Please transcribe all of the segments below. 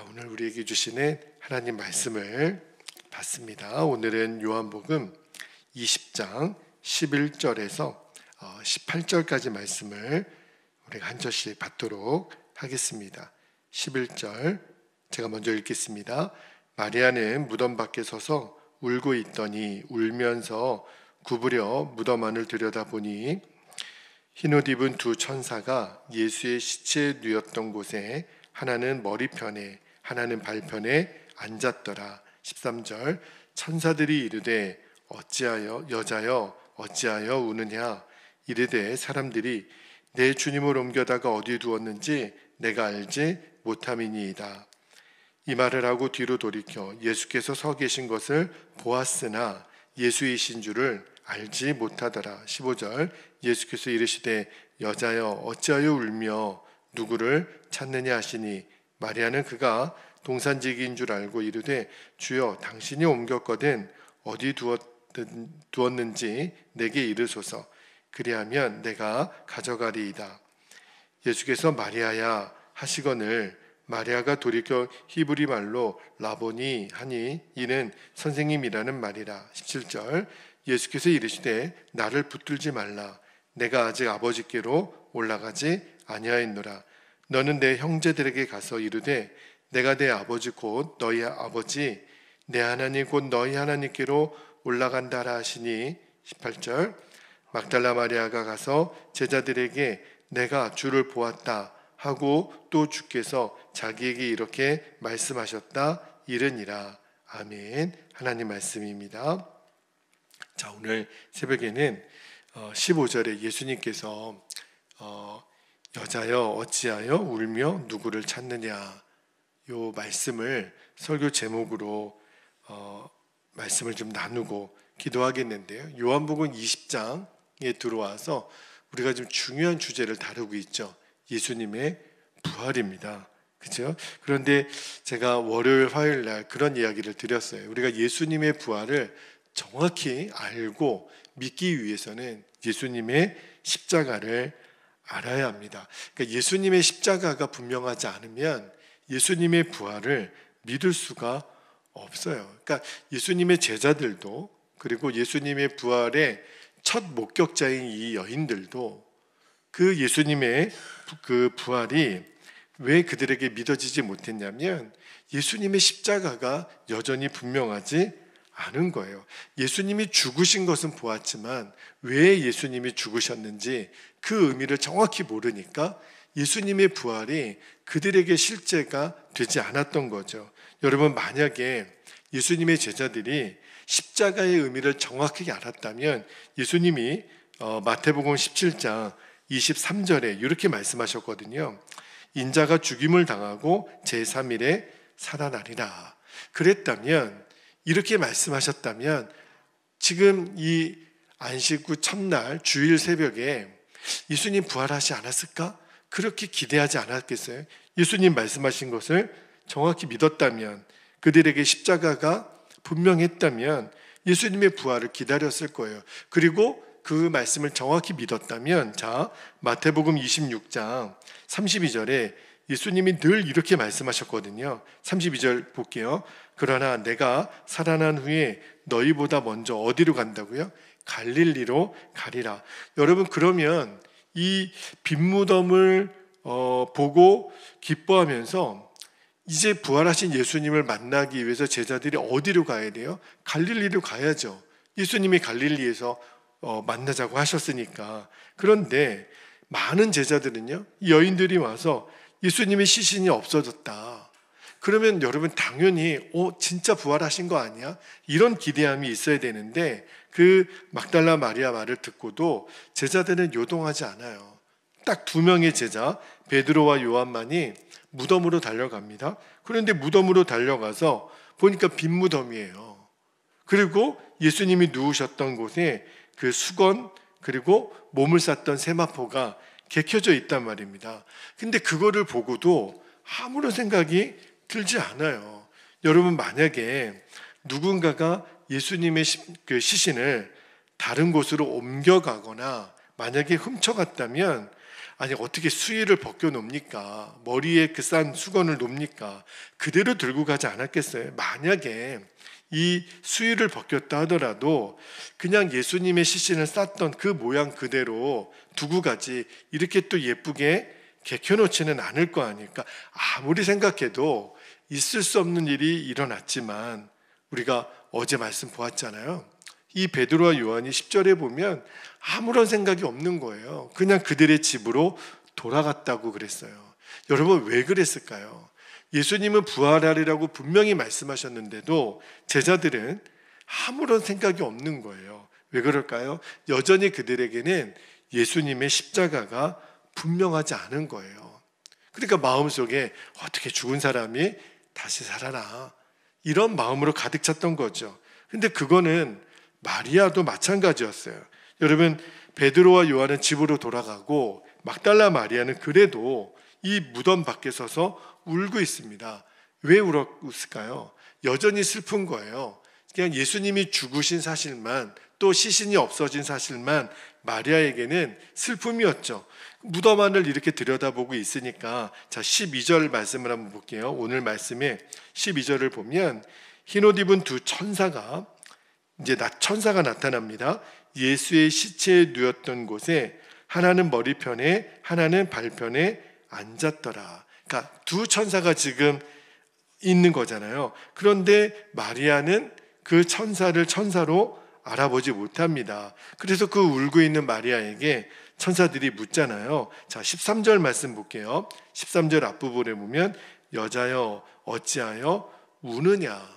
오늘 우리에게 주시는 하나님 말씀을 받습니다. 오늘은 요한복음 20장 11절에서 18절까지 말씀을 우리가 한 절씩 받도록 하겠습니다. 11절 제가 먼저 읽겠습니다. 마리아는 무덤 밖에 서서 울고 있더니 울면서 구부려 무덤 안을 들여다보니 흰옷 입은 두 천사가 예수의 시체에 누웠던 곳에 하나는 머리편에 하나는 발편에 앉았더라. 13절 천사들이 이르되 어찌하여 여자여 어찌하여 우느냐 이르되 사람들이 내 주님을 옮겨다가 어디 두었는지 내가 알지 못함이니이다. 이 말을 하고 뒤로 돌이켜 예수께서 서 계신 것을 보았으나 예수이신 줄을 알지 못하더라. 15절 예수께서 이르시되 여자여 어찌하여 울며 누구를 찾느냐 하시니 마리아는 그가 동산지기인 줄 알고 이르되 주여 당신이 옮겼거든 어디 두었는지 내게 이르소서 그리하면 내가 가져가리이다. 예수께서 마리아야 하시거늘 마리아가 돌이켜 히브리 말로 라보니 하니 이는 선생님이라는 말이라. 17절 예수께서 이르시되 나를 붙들지 말라 내가 아직 아버지께로 올라가지 아니하였노라. 너는 내 형제들에게 가서 이르되 내가 내 아버지 곧 너희 아버지 내 하나님 곧 너희 하나님께로 올라간다라 하시니. 18절 막달라 마리아가 가서 제자들에게 내가 주를 보았다 하고 또 주께서 자기에게 이렇게 말씀하셨다 이르니라. 아멘. 하나님 말씀입니다. 자, 오늘 새벽에는 15절에 예수님께서 여자여 어찌하여 울며 누구를 찾느냐 요 말씀을 설교 제목으로 말씀을 좀 나누고 기도하겠는데요. 요한복음 20장에 들어와서 우리가 좀 중요한 주제를 다루고 있죠. 예수님의 부활입니다. 그렇죠? 그런데 제가 월요일, 화요일 날 그런 이야기를 드렸어요. 우리가 예수님의 부활을 정확히 알고 믿기 위해서는 예수님의 십자가를 알아야 합니다. 그러니까 예수님의 십자가가 분명하지 않으면 예수님의 부활을 믿을 수가 없어요. 그러니까 예수님의 제자들도 그리고 예수님의 부활의 첫 목격자인 이 여인들도 그 예수님의 그 부활이 왜 그들에게 믿어지지 못했냐면 예수님의 십자가가 여전히 분명하지 않은 거예요. 예수님이 죽으신 것은 보았지만 왜 예수님이 죽으셨는지 그 의미를 정확히 모르니까 예수님의 부활이 그들에게 실제가 되지 않았던 거죠. 여러분, 만약에 예수님의 제자들이 십자가의 의미를 정확하게 알았다면 예수님이 마태복음 17장 23절에 이렇게 말씀하셨거든요. 인자가 죽임을 당하고 제3일에 살아나리라. 그랬다면 이렇게 말씀하셨다면 지금 이 안식 후 첫날 주일 새벽에 예수님 부활하지 않았을까? 그렇게 기대하지 않았겠어요? 예수님 말씀하신 것을 정확히 믿었다면 그들에게 십자가가 분명했다면 예수님의 부활을 기다렸을 거예요. 그리고 그 말씀을 정확히 믿었다면 자 마태복음 26장 32절에 예수님이 늘 이렇게 말씀하셨거든요. 32절 볼게요. 그러나 내가 살아난 후에 너희보다 먼저 어디로 간다고요? 갈릴리로 가리라. 여러분, 그러면 이 빈무덤을 보고 기뻐하면서 이제 부활하신 예수님을 만나기 위해서 제자들이 어디로 가야 돼요? 갈릴리로 가야죠. 예수님이 갈릴리에서 만나자고 하셨으니까. 그런데 많은 제자들은요, 이 여인들이 와서 예수님의 시신이 없어졌다. 그러면 여러분 당연히 진짜 부활하신 거 아니야? 이런 기대함이 있어야 되는데 그 막달라 마리아 말을 듣고도 제자들은 요동하지 않아요. 딱 2명의 제자 베드로와 요한만이 무덤으로 달려갑니다. 그런데 무덤으로 달려가서 보니까 빈 무덤이에요. 그리고 예수님이 누우셨던 곳에 그 수건 그리고 몸을 쌌던 세마포가 개켜져 있단 말입니다. 근데 그거를 보고도 아무런 생각이 들지 않아요. 여러분, 만약에 누군가가 예수님의 그 시신을 다른 곳으로 옮겨가거나 만약에 훔쳐갔다면 아니 어떻게 수의를 벗겨 놓습니까? 머리에 그 싼 수건을 놓습니까? 그대로 들고 가지 않았겠어요? 만약에 이 수의를 벗겼다 하더라도 그냥 예수님의 시신을 쌌던 그 모양 그대로 두고 가지 이렇게 또 예쁘게 개켜놓지는 않을 거 아닙니까? 아무리 생각해도 있을 수 없는 일이 일어났지만 우리가 어제 말씀 보았잖아요. 이 베드로와 요한이 10절에 보면 아무런 생각이 없는 거예요. 그냥 그들의 집으로 돌아갔다고 그랬어요. 여러분 왜 그랬을까요? 예수님은 부활하리라고 분명히 말씀하셨는데도 제자들은 아무런 생각이 없는 거예요. 왜 그럴까요? 여전히 그들에게는 예수님의 십자가가 분명하지 않은 거예요. 그러니까 마음속에 어떻게 죽은 사람이 다시 살아나 이런 마음으로 가득 찼던 거죠. 근데 그거는 마리아도 마찬가지였어요. 여러분 베드로와 요한은 집으로 돌아가고 막달라 마리아는 그래도 이 무덤 밖에 서서 울고 있습니다. 왜 울었을까요? 여전히 슬픈 거예요. 그냥 예수님이 죽으신 사실만 또 시신이 없어진 사실만 마리아에게는 슬픔이었죠. 무덤 안을 이렇게 들여다보고 있으니까 자 12절 말씀을 한번 볼게요. 오늘 말씀에 12절을 보면 흰옷 입은 두 천사가 천사가 나타납니다. 예수의 시체에 누웠던 곳에 하나는 머리편에 하나는 발편에 앉았더라. 그러니까 두 천사가 지금 있는 거잖아요. 그런데 마리아는 그 천사를 천사로 알아보지 못합니다. 그래서 그 울고 있는 마리아에게 천사들이 묻잖아요. 자, 13절 말씀 볼게요. 13절 앞부분에 보면 여자여 어찌하여 우느냐.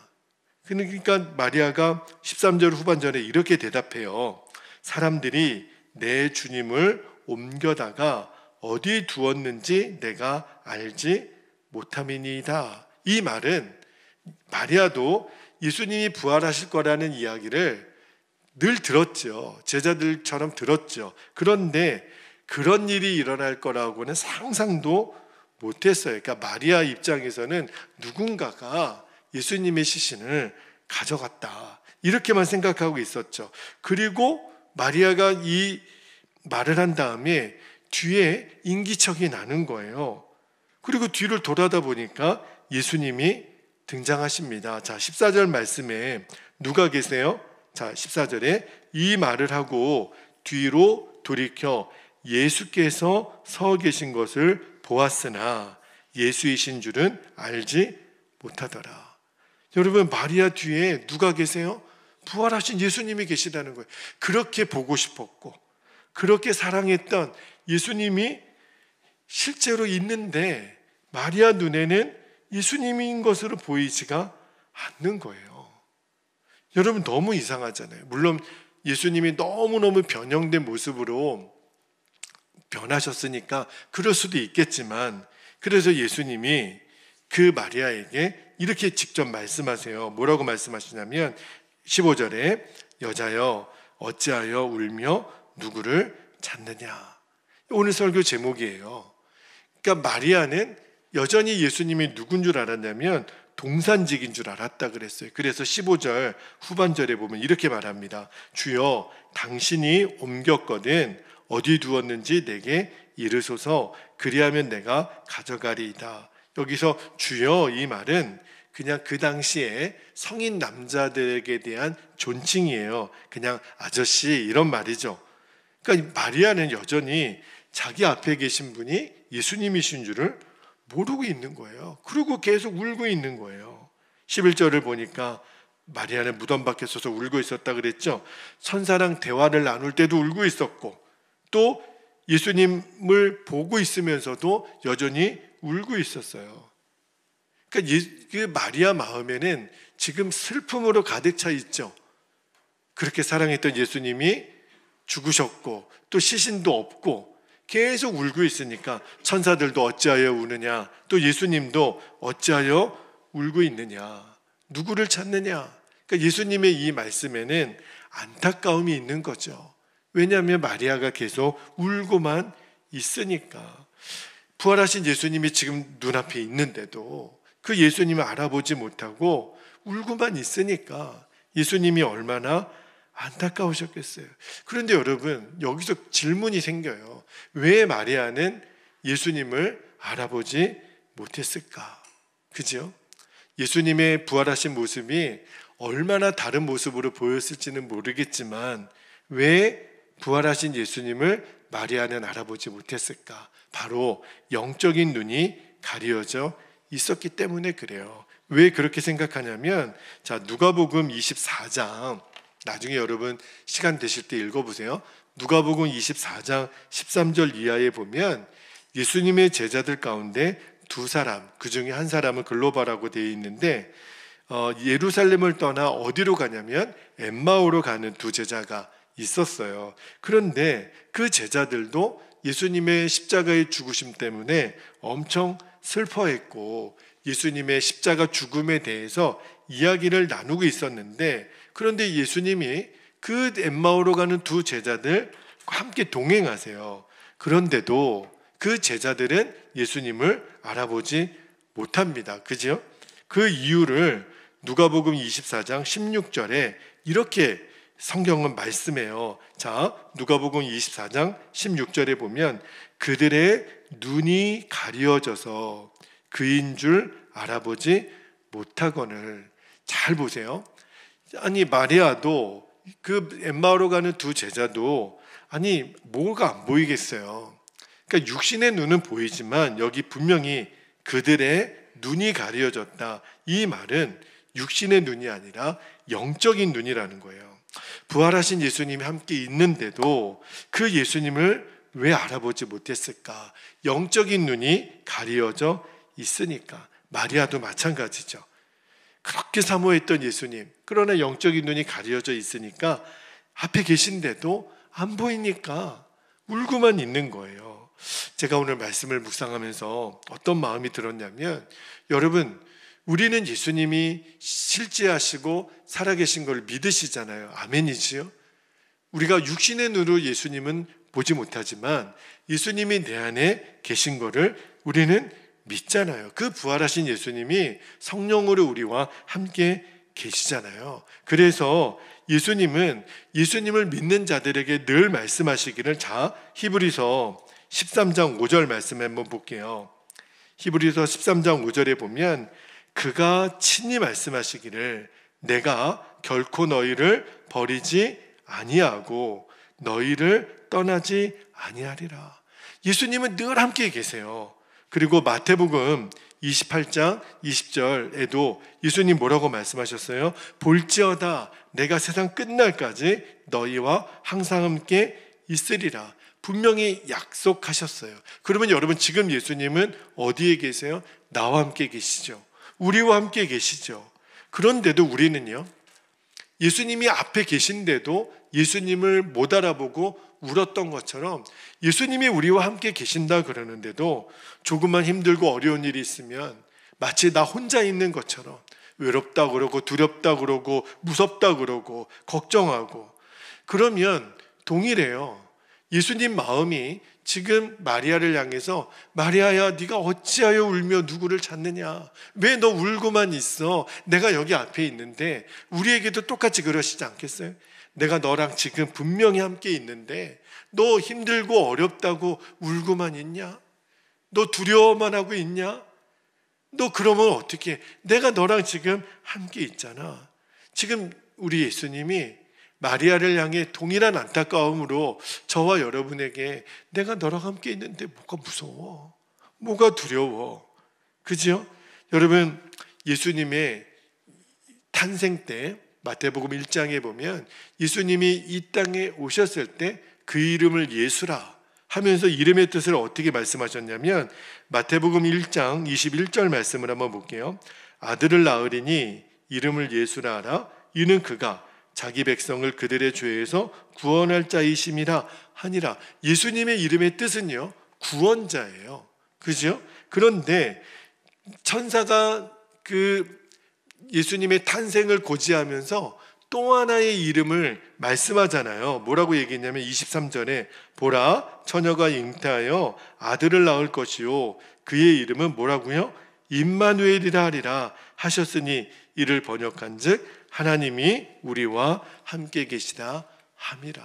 그러니까 마리아가 13절 후반절에 이렇게 대답해요. 사람들이 내 주님을 옮겨다가 어디 두었는지 내가 알지 못함이니이다. 이 말은 마리아도 예수님이 부활하실 거라는 이야기를 늘 들었죠. 제자들처럼 들었죠. 그런데 그런 일이 일어날 거라고는 상상도 못했어요. 그러니까 마리아 입장에서는 누군가가 예수님의 시신을 가져갔다 이렇게만 생각하고 있었죠. 그리고 마리아가 이 말을 한 다음에 뒤에 인기척이 나는 거예요. 그리고 뒤를 돌아다 보니까 예수님이 등장하십니다. 자, 14절 말씀에 누가 계세요? 자, 14절에 이 말을 하고 뒤로 돌이켜 예수께서 서 계신 것을 보았으나 예수이신 줄은 알지 못하더라. 여러분 마리아 뒤에 누가 계세요? 부활하신 예수님이 계시다는 거예요. 그렇게 보고 싶었고 그렇게 사랑했던 예수님이 실제로 있는데 마리아 눈에는 예수님인 것으로 보이지가 않는 거예요. 여러분 너무 이상하잖아요. 물론 예수님이 너무너무 변형된 모습으로 변하셨으니까 그럴 수도 있겠지만 그래서 예수님이 그 마리아에게 이렇게 직접 말씀하세요. 뭐라고 말씀하시냐면 15절에 여자여 어찌하여 울며 누구를 찾느냐. 오늘 설교 제목이에요. 그러니까 마리아는 여전히 예수님이 누군 줄 알았냐면 동산직인 줄 알았다 그랬어요. 그래서 15절 후반절에 보면 이렇게 말합니다. 주여 당신이 옮겼거든 어디 두었는지 내게 이르소서 그리하면 내가 가져가리이다. 여기서 주여 이 말은 그냥 그 당시에 성인 남자들에게 대한 존칭이에요. 그냥 아저씨 이런 말이죠. 그러니까 마리아는 여전히 자기 앞에 계신 분이 예수님이신 줄을 모르고 있는 거예요. 그리고 계속 울고 있는 거예요. 11절을 보니까 마리아는 무덤 밖에 서서 울고 있었다 그랬죠. 천사랑 대화를 나눌 때도 울고 있었고 또 예수님을 보고 있으면서도 여전히 울고 있었어요. 그러니까 그 마리아 마음에는 지금 슬픔으로 가득 차 있죠. 그렇게 사랑했던 예수님이 죽으셨고 또 시신도 없고 계속 울고 있으니까 천사들도 어찌하여 우느냐, 또 예수님도 어찌하여 울고 있느냐, 누구를 찾느냐. 그러니까 예수님의 이 말씀에는 안타까움이 있는 거죠. 왜냐하면 마리아가 계속 울고만 있으니까. 부활하신 예수님이 지금 눈앞에 있는데도 그 예수님을 알아보지 못하고 울고만 있으니까 예수님이 얼마나 안타까우셨겠어요. 그런데 여러분, 여기서 질문이 생겨요. 왜 마리아는 예수님을 알아보지 못했을까? 그죠? 예수님의 부활하신 모습이 얼마나 다른 모습으로 보였을지는 모르겠지만 왜 부활하신 예수님을 마리아는 알아보지 못했을까? 바로 영적인 눈이 가려져 있었기 때문에 그래요. 왜 그렇게 생각하냐면, 자, 누가복음 24장, 나중에 여러분 시간 되실 때 읽어보세요. 누가복음 24장 13절 이하에 보면 예수님의 제자들 가운데 두 사람, 그 중에 한 사람은 글로바라고 되어 있는데 예루살렘을 떠나 어디로 가냐면 엠마오로 가는 두 제자가 있었어요. 그런데 그 제자들도 예수님의 십자가의 죽으심 때문에 엄청 슬퍼했고 예수님의 십자가 죽음에 대해서 이야기를 나누고 있었는데, 그런데 예수님이 그 엠마오로 가는 두 제자들과 함께 동행하세요. 그런데도 그 제자들은 예수님을 알아보지 못합니다. 그죠? 그 이유를 누가복음 24장 16절에 이렇게 성경은 말씀해요. 자, 누가복음 24장 16절에 보면 그들의 눈이 가려져서 그인 줄 알아보지 못하거늘. 잘 보세요. 아니, 마리아도 그 엠마오로 가는 두 제자도 아니 뭐가 안 보이겠어요. 그러니까 육신의 눈은 보이지만 여기 분명히 그들의 눈이 가려졌다. 이 말은 육신의 눈이 아니라 영적인 눈이라는 거예요. 부활하신 예수님이 함께 있는데도 그 예수님을 왜 알아보지 못했을까? 영적인 눈이 가려져 있으니까. 마리아도 마찬가지죠. 그렇게 사모했던 예수님, 그러나 영적인 눈이 가려져 있으니까 앞에 계신데도 안 보이니까 울고만 있는 거예요. 제가 오늘 말씀을 묵상하면서 어떤 마음이 들었냐면, 여러분, 우리는 예수님이 실제하시고 살아계신 걸 믿으시잖아요. 아멘이지요? 우리가 육신의 눈으로 예수님은 보지 못하지만 예수님이 내 안에 계신 거를 우리는 믿잖아요. 그 부활하신 예수님이 성령으로 우리와 함께 계시잖아요. 그래서 예수님은 예수님을 믿는 자들에게 늘 말씀하시기를, 자, 히브리서 13장 5절 말씀 한번 볼게요. 히브리서 13장 5절에 보면 그가 친히 말씀하시기를 내가 결코 너희를 버리지 아니하고 너희를 떠나지 아니하리라. 예수님은 늘 함께 계세요. 그리고 마태복음 28장 20절에도 예수님 뭐라고 말씀하셨어요? 볼지어다 내가 세상 끝날까지 너희와 항상 함께 있으리라. 분명히 약속하셨어요. 그러면 여러분, 지금 예수님은 어디에 계세요? 나와 함께 계시죠. 우리와 함께 계시죠. 그런데도 우리는요, 예수님이 앞에 계신데도 예수님을 못 알아보고 울었던 것처럼 예수님이 우리와 함께 계신다 그러는데도 조금만 힘들고 어려운 일이 있으면 마치 나 혼자 있는 것처럼 외롭다 그러고 두렵다 그러고 무섭다 그러고 걱정하고, 그러면 동일해요. 예수님 마음이 지금 마리아를 향해서 마리아야 네가 어찌하여 울며 누구를 찾느냐, 왜 너 울고만 있어, 내가 여기 앞에 있는데. 우리에게도 똑같이 그러시지 않겠어요? 내가 너랑 지금 분명히 함께 있는데 너 힘들고 어렵다고 울고만 있냐? 너 두려워만 하고 있냐? 너 그러면 어떻게? 내가 너랑 지금 함께 있잖아. 지금 우리 예수님이 마리아를 향해 동일한 안타까움으로 저와 여러분에게 내가 너랑 함께 있는데 뭐가 무서워? 뭐가 두려워? 그죠? 여러분, 예수님의 탄생 때 마태복음 1장에 보면 예수님이 이 땅에 오셨을 때 그 이름을 예수라 하면서 이름의 뜻을 어떻게 말씀하셨냐면 마태복음 1장 21절 말씀을 한번 볼게요. 아들을 낳으리니 이름을 예수라 하라. 이는 그가 자기 백성을 그들의 죄에서 구원할 자이심이라 하니라. 예수님의 이름의 뜻은요, 구원자예요. 그죠? 그런데 천사가 그 예수님의 탄생을 고지하면서 또 하나의 이름을 말씀하잖아요. 뭐라고 얘기했냐면 23절에 보라 처녀가 잉태하여 아들을 낳을 것이요 그의 이름은 뭐라고요? 임마누엘이라 하리라 하셨으니 이를 번역한즉 하나님이 우리와 함께 계시다 함이라.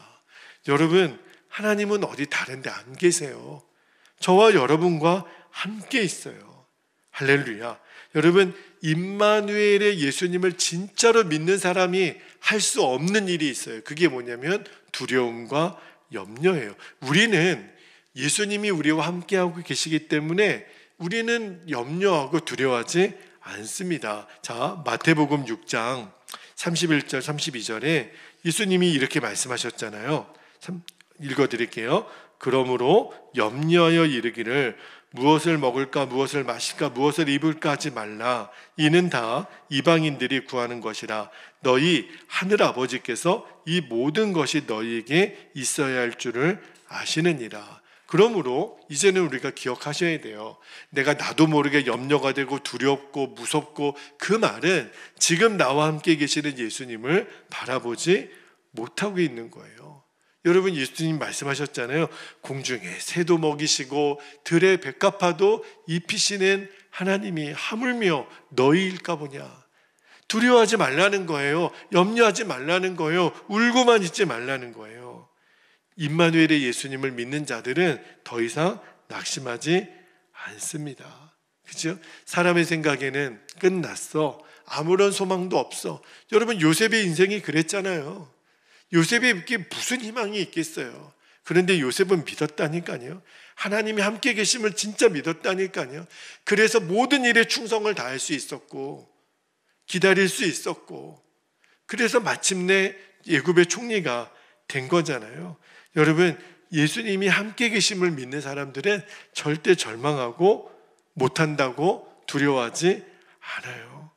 여러분, 하나님은 어디 다른 데 안 계세요. 저와 여러분과 함께 있어요. 할렐루야. 여러분, 임마누엘의 예수님을 진짜로 믿는 사람이 할 수 없는 일이 있어요. 그게 뭐냐면 두려움과 염려예요. 우리는 예수님이 우리와 함께하고 계시기 때문에 우리는 염려하고 두려워하지 않습니다. 자, 마태복음 6장 31절 32절에 예수님이 이렇게 말씀하셨잖아요. 읽어드릴게요. 그러므로 염려하여 이르기를 무엇을 먹을까 무엇을 마실까 무엇을 입을까 하지 말라. 이는 다 이방인들이 구하는 것이라. 너희 하늘 아버지께서 이 모든 것이 너희에게 있어야 할 줄을 아시느니라. 그러므로 이제는 우리가 기억하셔야 돼요. 내가 나도 모르게 염려가 되고 두렵고 무섭고, 그 말은 지금 나와 함께 계시는 예수님을 바라보지 못하고 있는 거예요. 여러분, 예수님 말씀하셨잖아요. 공중에 새도 먹이시고 들의 백합화도 입히시는 하나님이 하물며 너희일까 보냐. 두려워하지 말라는 거예요. 염려하지 말라는 거예요. 울고만 있지 말라는 거예요. 임마누엘의 예수님을 믿는 자들은 더 이상 낙심하지 않습니다. 그렇죠? 사람의 생각에는 끝났어. 아무런 소망도 없어. 여러분, 요셉의 인생이 그랬잖아요. 요셉에게 무슨 희망이 있겠어요? 그런데 요셉은 믿었다니까요. 하나님이 함께 계심을 진짜 믿었다니까요. 그래서 모든 일에 충성을 다할 수 있었고 기다릴 수 있었고, 그래서 마침내 애굽의 총리가 된 거잖아요. 여러분, 예수님이 함께 계심을 믿는 사람들은 절대 절망하고 못한다고 두려워하지 않아요.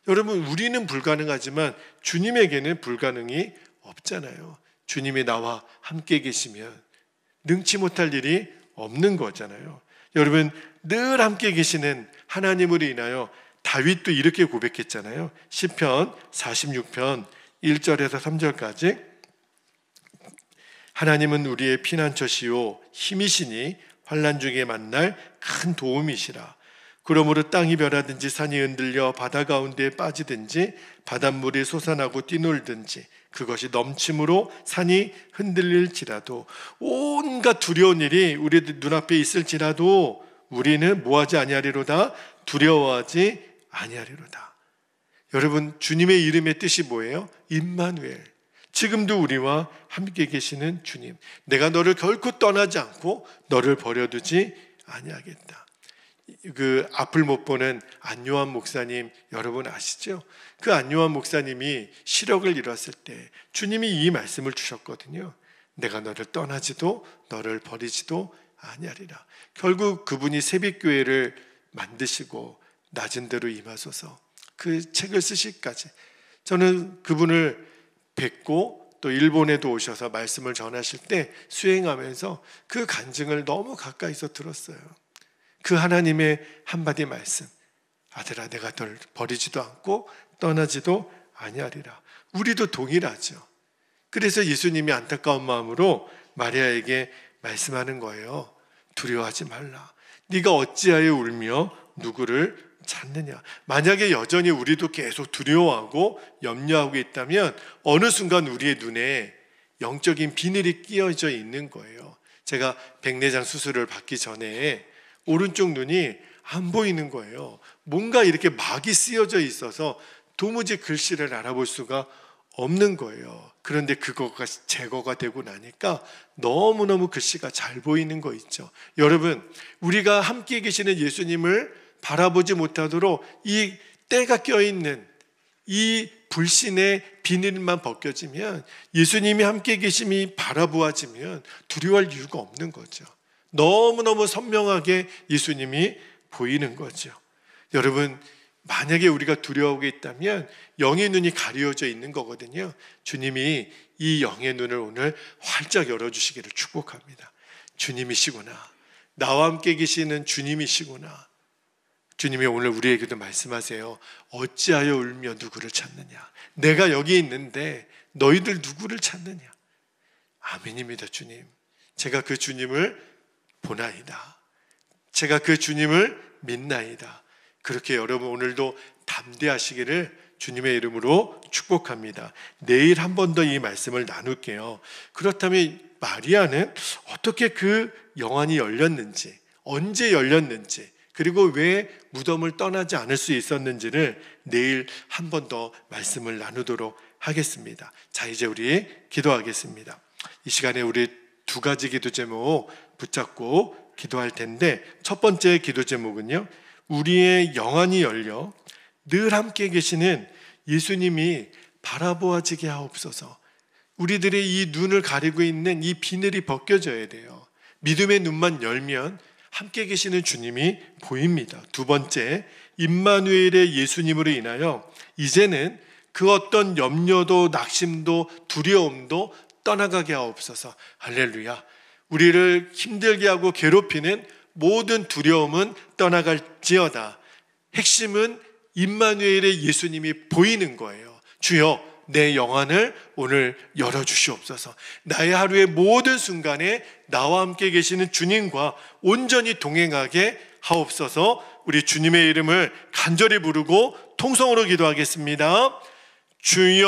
여러분, 우리는 불가능하지만 주님에게는 불가능이 없잖아요. 주님이 나와 함께 계시면 능치 못할 일이 없는 거잖아요. 여러분, 늘 함께 계시는 하나님으로 인하여 다윗도 이렇게 고백했잖아요. 시편 46편 1절에서 3절까지 하나님은 우리의 피난처시요 힘이시니 환난 중에 만날 큰 도움이시라. 그러므로 땅이 멸하든지 산이 흔들려 바다 가운데에 빠지든지 바닷물이 솟아나고 뛰놀든지 그것이 넘침으로 산이 흔들릴지라도, 온갖 두려운 일이 우리 눈앞에 있을지라도 우리는 뭐하지 아니하리로다? 두려워하지 아니하리로다. 여러분, 주님의 이름의 뜻이 뭐예요? 임마누엘. 지금도 우리와 함께 계시는 주님. 내가 너를 결코 떠나지 않고 너를 버려두지 아니하겠다. 그 앞을 못 보는 안요한 목사님 여러분 아시죠? 그 안요한 목사님이 시력을 잃었을 때 주님이 이 말씀을 주셨거든요. 내가 너를 떠나지도 너를 버리지도 아니하리라. 결국 그분이 새벽교회를 만드시고 낮은 대로 임하소서, 그 책을 쓰시기까지 저는 그분을 뵙고 또 일본에도 오셔서 말씀을 전하실 때 수행하면서 그 간증을 너무 가까이서 들었어요. 그 하나님의 한마디 말씀, 아들아 내가 널 버리지도 않고 떠나지도 아니하리라. 우리도 동일하죠. 그래서 예수님이 안타까운 마음으로 마리아에게 말씀하는 거예요. 두려워하지 말라. 네가 어찌하여 울며 누구를 찾느냐. 만약에 여전히 우리도 계속 두려워하고 염려하고 있다면 어느 순간 우리의 눈에 영적인 비늘이 끼어져 있는 거예요. 제가 백내장 수술을 받기 전에 오른쪽 눈이 안 보이는 거예요. 뭔가 이렇게 막이 쓰여져 있어서 도무지 글씨를 알아볼 수가 없는 거예요. 그런데 그거가 제거가 되고 나니까 너무너무 글씨가 잘 보이는 거 있죠. 여러분, 우리가 함께 계시는 예수님을 바라보지 못하도록 이 때가 껴있는 이 불신의 비닐만 벗겨지면, 예수님이 함께 계심이 바라보아지면 두려워할 이유가 없는 거죠. 너무너무 선명하게 예수님이 보이는 거죠. 여러분, 만약에 우리가 두려워하고 있다면 영의 눈이 가려져 있는 거거든요. 주님이 이 영의 눈을 오늘 활짝 열어주시기를 축복합니다. 주님이시구나. 나와 함께 계시는 주님이시구나. 주님이 오늘 우리에게도 말씀하세요. 어찌하여 울며 누구를 찾느냐. 내가 여기 있는데 너희들 누구를 찾느냐. 아멘입니다. 주님, 제가 그 주님을 보나이다. 제가 그 주님을 믿나이다. 그렇게 여러분 오늘도 담대하시기를 주님의 이름으로 축복합니다. 내일 한 번 더 이 말씀을 나눌게요. 그렇다면 마리아는 어떻게 그 영안이 열렸는지, 언제 열렸는지, 그리고 왜 무덤을 떠나지 않을 수 있었는지를 내일 한 번 더 말씀을 나누도록 하겠습니다. 자, 이제 우리 기도하겠습니다. 이 시간에 우리 두 가지 기도 제목 붙잡고 기도할 텐데, 첫 번째 기도 제목은요, 우리의 영안이 열려 늘 함께 계시는 예수님이 바라보아지게 하옵소서. 우리들의 이 눈을 가리고 있는 이 비늘이 벗겨져야 돼요. 믿음의 눈만 열면 함께 계시는 주님이 보입니다. 두 번째, 임마누엘의 예수님으로 인하여 이제는 그 어떤 염려도 낙심도 두려움도 떠나가게 하옵소서. 할렐루야. 우리를 힘들게 하고 괴롭히는 모든 두려움은 떠나갈지어다. 핵심은 임마누엘의 예수님이 보이는 거예요. 주여, 내 영안을 오늘 열어주시옵소서. 나의 하루의 모든 순간에 나와 함께 계시는 주님과 온전히 동행하게 하옵소서. 우리 주님의 이름을 간절히 부르고 통성으로 기도하겠습니다. 주여